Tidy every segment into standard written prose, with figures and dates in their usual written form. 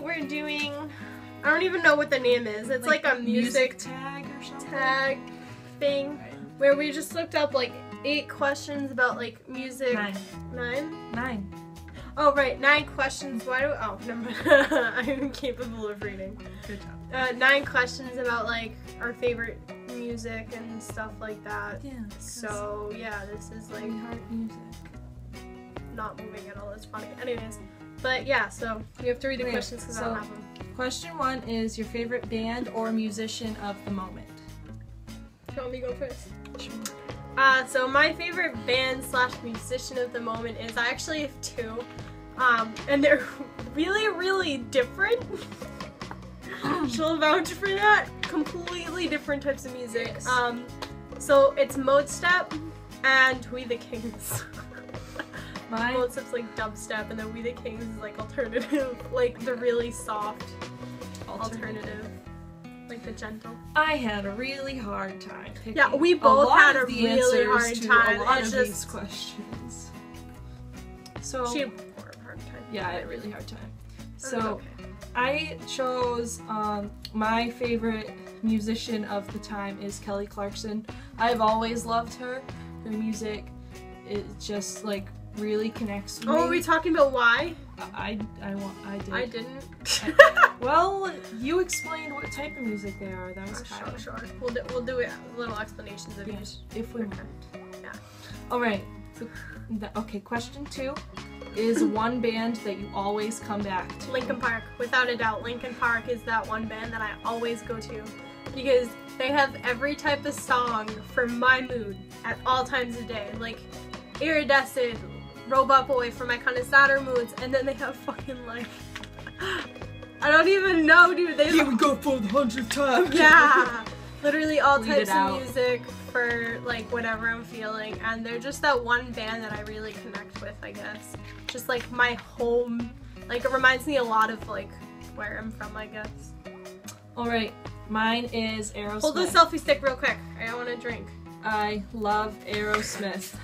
we're doing, I don't even know what the name is. It's like a music tag or something? tag thing where we just looked up like 8 questions about like music. 9? Oh, right, 9 questions. Why do, oh, never mind. I'm incapable of reading. Good job. 9 questions about like our favorite music and stuff like that. Yeah. So, yeah, this is like heart music. not moving at all. That's funny. Anyways, but yeah, so you have to read the questions because I don't have them. Question 1 is your favorite band or musician of the moment. Do you want me to go first? Sure. So my favorite band / musician of the moment is, I actually have 2, and they're really, really different. She'll vouch for that. Completely different types of music. Yes. So it's Modestep and We the Kings. Mine? Modestep's like dubstep, and then We the Kings is like alternative, like the really soft alternative. Like the gentle. I had a really hard time picking. Yeah, we both had a really hard answers to time. a lot It's of just- these questions. So She had more of a hard time. yeah, I had a really hard time. It was So okay. I chose my favorite musician of the time is Kelly Clarkson. I've always loved her. Her music, it just like really connects with me. Oh, are we talking about why? I did. I didn't. Well, you explained what type of music they are. That was kind Sure. We'll do little explanations of each. if we want. Yeah. All right. So, okay. Question 2 is one band that you always come back to. Linkin Park, without a doubt. Linkin Park is that one band that I always go to because they have every type of song for my mood at all times of day. Like Iridescent, Robot Boy for my kind of sadder moods, and then they have fucking like I don't even know, dude. They Here we go for the 100th time. yeah, literally all Bleed types it out. of music for like whatever I'm feeling, and they're just that one band that I really connect with, I guess. Just like my home, like it reminds me a lot of like where I'm from, I guess. All right. Mine is Aerosmith. Hold the selfie stick real quick. I want to drink. I love Aerosmith.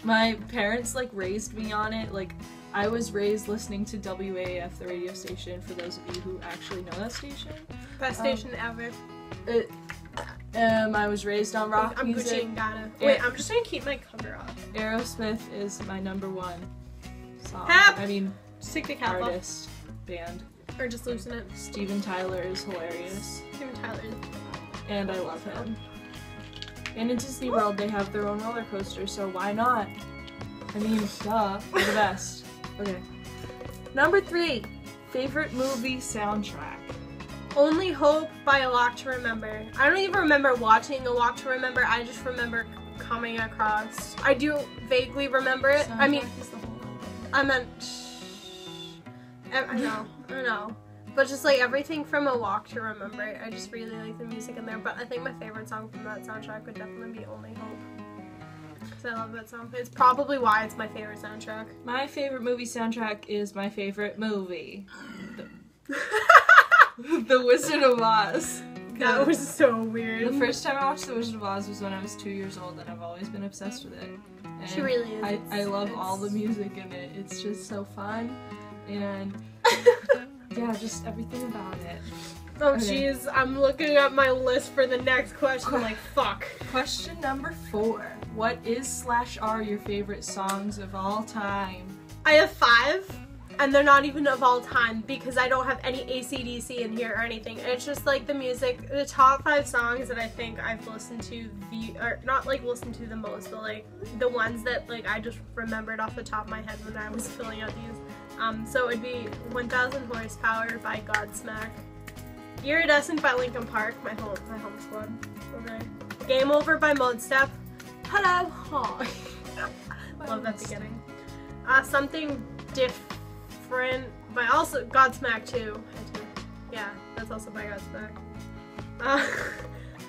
My parents like raised me on it. Like I was raised listening to WAF, the radio station, for those of you who actually know that station. Best station ever. I was raised on rock I'm music. Gucci and Gatta. Wait, I'm just gonna keep my cover off. Aerosmith is my #1 song. Hap! I mean, Just take the cap off. artist, band. Or just loosen it. Steven Tyler is hilarious, Steven Tyler. and I love him. And in Disney World, they have their own roller coaster, so why not? I mean, duh, they're the best. Okay. #3, favorite movie soundtrack. Only Hope by A Walk to Remember. I don't even remember watching A Walk to Remember. I just remember coming across. I do vaguely remember it. I mean, Soundtrack is the whole album. I meant. I know. But just like everything from A Walk to Remember, I just really like the music in there. But I think my favorite song from that soundtrack would definitely be Only Hope. Because I love that song. It's probably why it's my favorite soundtrack. My favorite movie soundtrack is my favorite movie. The Wizard of Oz. That was so The weird. first time I watched The Wizard of Oz was when I was 2 years old, and I've always been obsessed with it. And She really is. I love all the music in it. It's just so fun, and yeah, just everything about it. Oh Okay. jeez, I'm looking at my list for the next question. I'm like, fuck. Question #4. What is /are your favorite songs of all time? I have 5, and they're not even of all time because I don't have any AC/DC in here or anything. It's just like the music, the top 5 songs that I think I've listened to or not like listened to the most, but like the ones that like I just remembered off the top of my head when I was filling out these. So it'd be 1000 Horsepower by Godsmack, Iridescent by Linkin Park, my home squad. Okay. Game Over by Modestep. Hello, hi. Love that beginning. Something Different by also Godsmack too. Yeah, that's also by Godsmack.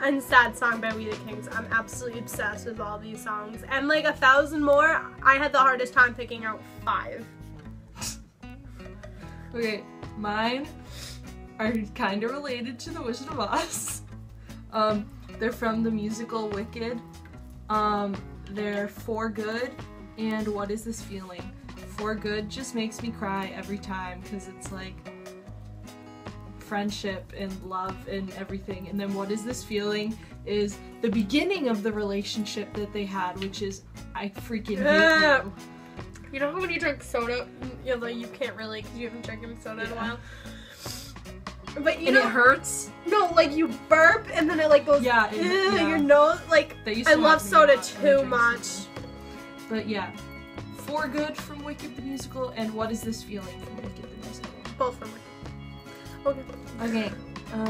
And Sad Song by We the Kings. I'm absolutely obsessed with all these songs. And like 1,000 more, I had the hardest time picking out 5. Okay, mine are kind of related to The Wizard of Oz. They're from the musical Wicked. They're For Good and What Is This Feeling? For Good just makes me cry every time because it's like friendship and love and everything. And then What Is This Feeling is the beginning of the relationship that they had, which is I freaking hate you. You know how when you drink soda, you know, you can't really because you haven't drinking soda in a while. But you know, it hurts. No, like you burp and then it like goes your nose. Like I love soda too much. But yeah, For Good from Wicked the musical and What Is This Feeling from Wicked the musical. Both from Wicked. Okay.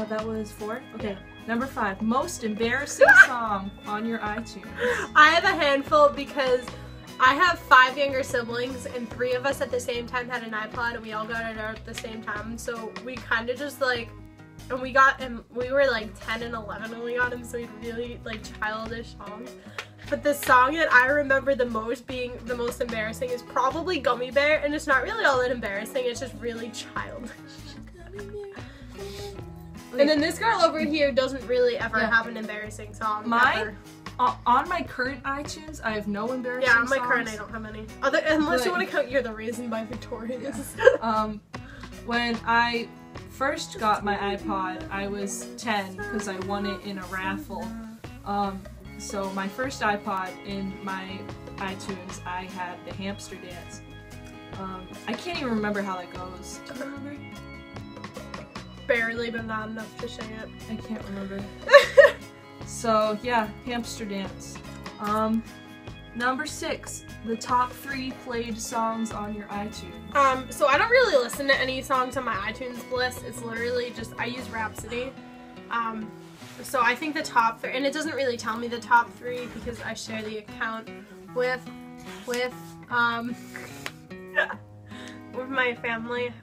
That was 4. Okay. Number 5, most embarrassing song on your iTunes. I have a handful because I have 5 younger siblings and 3 of us at the same time had an iPod and we all got it out at the same time. So we kind of just like, and we were like 10 and 11 when we got them, so we had really like childish songs. But the song that I remember the most being the most embarrassing is probably Gummy Bear, and it's not really all that embarrassing, it's just really childish. And then this girl over here doesn't really ever have an embarrassing song. Mine? On my current iTunes, I have no embarrassing songs. Yeah, on my current I don't have any. Unless you want to count You're the Reason by Victorious. Yeah. When I first got my iPod, I was 10 because I won it in a raffle. So my first iPod in my iTunes, I had the Hamster Dance. I can't even remember how that goes. Do you remember? Barely, but not enough to sing it. I can't remember. So yeah, Hamster Dance. Number 6, the top 3 played songs on your iTunes. So I don't really listen to any songs on my iTunes list. It's literally just, I use Rhapsody. So I think the top 3, and it doesn't really tell me the top 3 because I share the account with my family.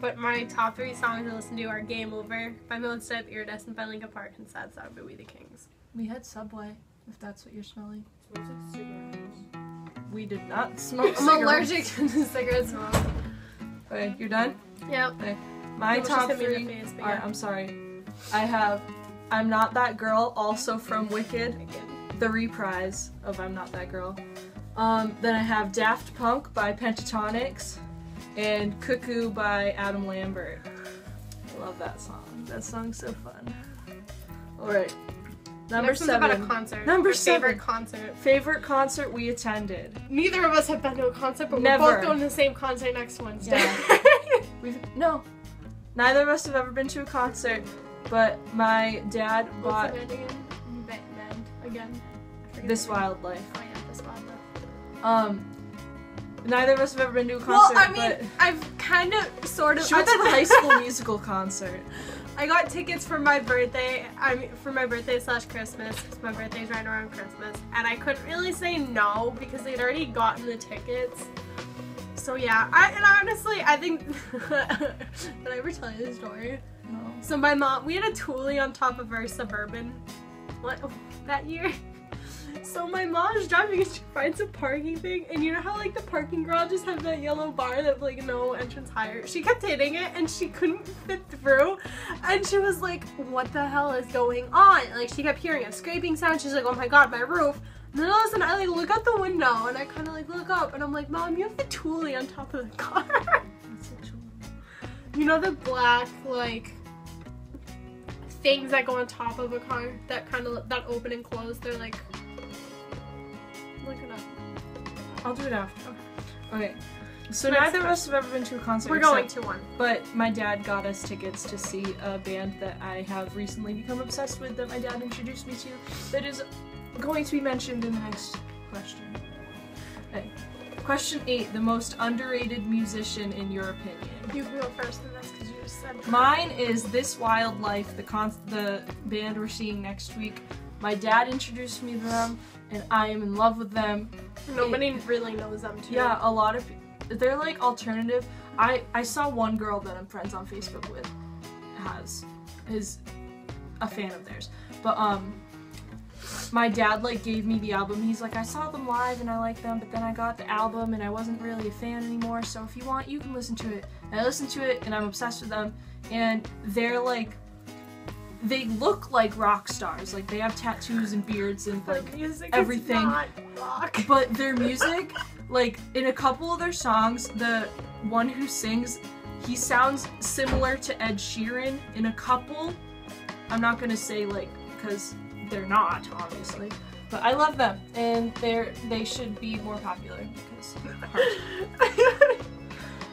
But my top 3 songs I listen to are Game Over by Mode Step, Iridescent by Linkin Park, and Sad Sad by We the Kings. We had Subway, if that's what you're smelling. We did not smoke cigarettes. I'm allergic to the cigarette smoke. Okay, you're done? Yep. Okay. My top 3 are, I'm sorry, I have I'm Not That Girl, also from Wicked, the reprise of I'm Not That Girl. Then I have Daft Punk by Pentatonix, and Cuckoo by Adam Lambert. I love that song. That song's so fun. Alright. Number 7. About a concert. Number 7. Favorite concert. Favorite concert we attended. Neither of us have been to a concert, but Never. we're both going to the same concert next Wednesday. Yeah. No. Neither of us have ever been to a concert, but my dad bought What's the band again? This Wild Life. Oh yeah, This Wild Life. Neither of us have ever been to a concert. Well, I mean, I've kind of, sort of. She went to the High School Musical concert. I got tickets for my birthday. For my birthday / Christmas. Because my birthday's right around Christmas, and I couldn't really say no because they'd already gotten the tickets. So yeah, and honestly, I think. Did I ever tell you the story? No. So my mom, we had a Thule on top of our Suburban. That year? So my mom was driving and she finds a parking thing, and you know how like the parking garages have that yellow bar that like no entrance higher? She kept hitting it and she couldn't fit through, and she was like, what the hell is going on? Like she kept hearing a scraping sound. She's like, oh my god, my roof. And then all of a sudden I like look out the window and I kind of like look up and I'm like, Mom, you have the Thule on top of the car. What's a Thule? You know the black like things that go on top of a car that kind of that open and close? They're like, look it up. I'll do it after. Okay. So neither of us have ever been to a concert. We're going to one. But my dad got us tickets to see a band that I have recently become obsessed with, that my dad introduced me to, that is going to be mentioned in the next question. Okay. Question 8, the most underrated musician in your opinion. You can go first in this because you just said. Mine is This Wild Life, the band we're seeing next week. My dad introduced me to them, and I am in love with them. Nobody really knows them too. Yeah, a lot of people. They're like alternative. I saw one girl that I'm friends on Facebook with is a fan of theirs. But my dad like gave me the album. He's like, I saw them live and I like them, but then I got the album and I wasn't really a fan anymore. So if you want, you can listen to it. And I listened to it and I'm obsessed with them. And they're like, they look like rock stars. Like they have tattoos and beards and like everything. Is not rock. But their music, like in a couple of their songs, the one who sings, He sounds similar to Ed Sheeran in a couple. I'm not gonna say like, because they're not, obviously. But I love them, and they should be more popular because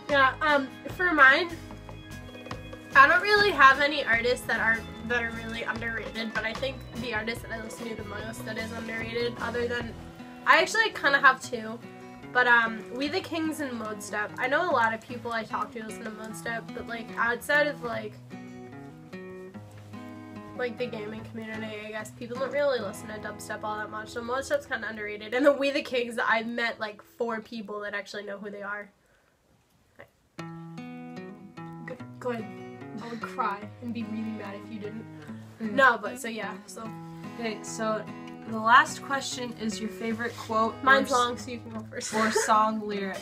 Yeah, for mine, I don't really have any artists that are really underrated, but I think the artist that I listen to the most that is underrated, other than, I actually kind of have two, but We the Kings and Mode Step. I know a lot of people I talk to listen to Mode Step, but like outside of like the gaming community, I guess people don't really listen to dubstep all that much, so Mode Step's kind of underrated. And the We the Kings, I've met like 4 people that actually know who they are. Go ahead. I would cry and be really mad if you didn't. No, but so yeah, so. Okay, so the last question is your favorite quote. Mine's long, so you can go first. Or song lyric.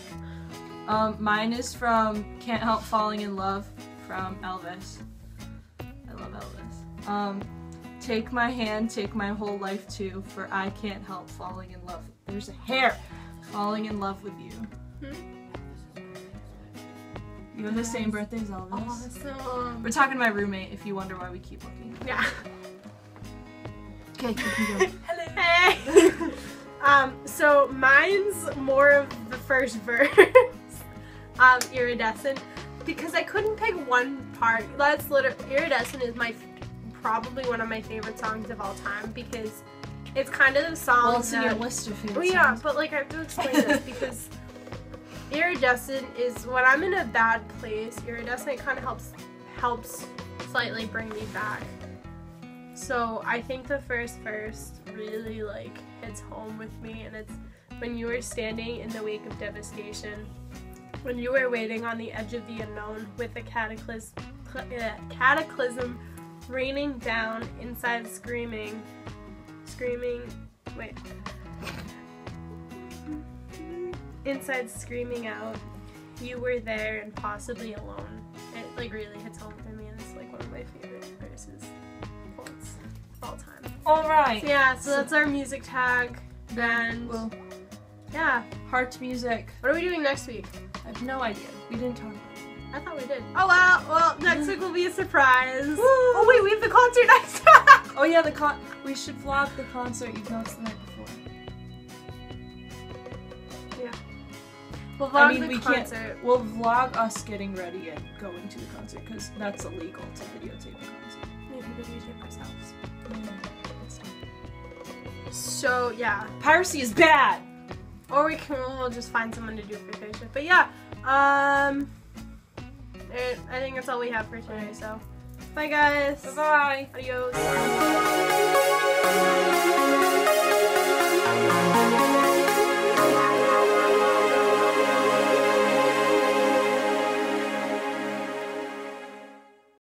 Mine is from Can't Help Falling in Love from Elvis. I love Elvis. Take my hand, take my whole life too, for I can't help falling in love. There's a hair falling in love with you. You have the same birthday as Elvis. Awesome. We're talking to my roommate if you wonder why we keep looking. Yeah. Okay, keep going. Hello. Hey. So mine's more of the first verse. Iridescent. Because I couldn't pick one part. That's literally, Iridescent is probably one of my favorite songs of all time because it's kind of the song well, it's in your list of favorite songs. yeah, but like I have to explain this because Iridescent is when I'm in a bad place. Iridescent kind of helps slightly bring me back. So I think the first verse really like hits home with me, and it's when you were standing in the wake of devastation, when you were waiting on the edge of the unknown with the cataclysm raining down, inside screaming, inside screaming out, you were there and possibly alone. It like really hits home for me, and it's like one of my favorite verses quotes of all time. Alright. So yeah, so that's our music tag. And well, yeah. Heart music. What are we doing next week? I have no idea. We didn't talk about it. I thought we did. Oh wow, well next week will be a surprise. Oh wait, we have the concert next time. Oh yeah, we should vlog the concert even though it's the night before. Yeah. We'll vlog the we concert. Can't. We'll vlog us getting ready and going to the concert because that's illegal to videotape a concert. Maybe we videotape ourselves. It's not. So yeah. Piracy is bad. Or we'll just find someone to do it for Facebook. But yeah, I think that's all we have for today. So, bye guys. Bye bye. Adios.